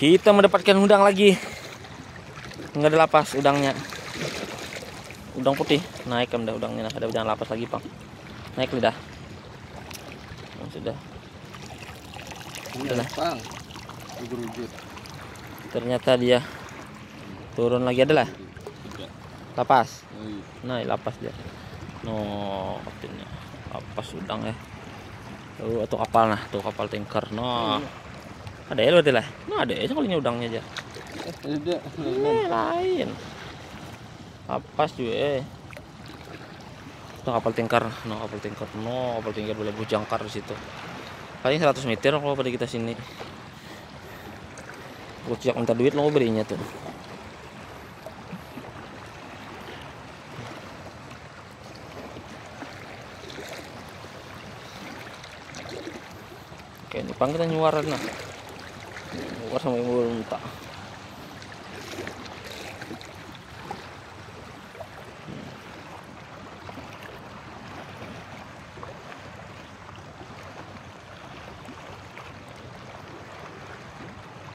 Kita mendapatkan udang lagi. Enggak ada lapas udangnya. Udang putih. Naik kan dah udangnya. Ada udang lapas lagi, Bang. Naik lidah. Sudah. Udah, Bang. Ujur-ujur. Ternyata dia turun lagi, adalah lapas. Naik lapas dia. No, kaptennya. Lapas udang ya. Tuh, atau kapal nah, tuh kapal tanker. No. Ada ya berarti lah. Nah, ada aja kalinya udangnya aja. Ada. Lain. Lapas juga. Itu kapal tanker. No, kapal tanker. No, kapal tanker boleh bujangkar di situ. Paling 100 meter kalau pada kita sini. Sejak minta duit lo berinya tuh. Oke, ini pang kita nyuaran nah. Nyuar sama ibu minta.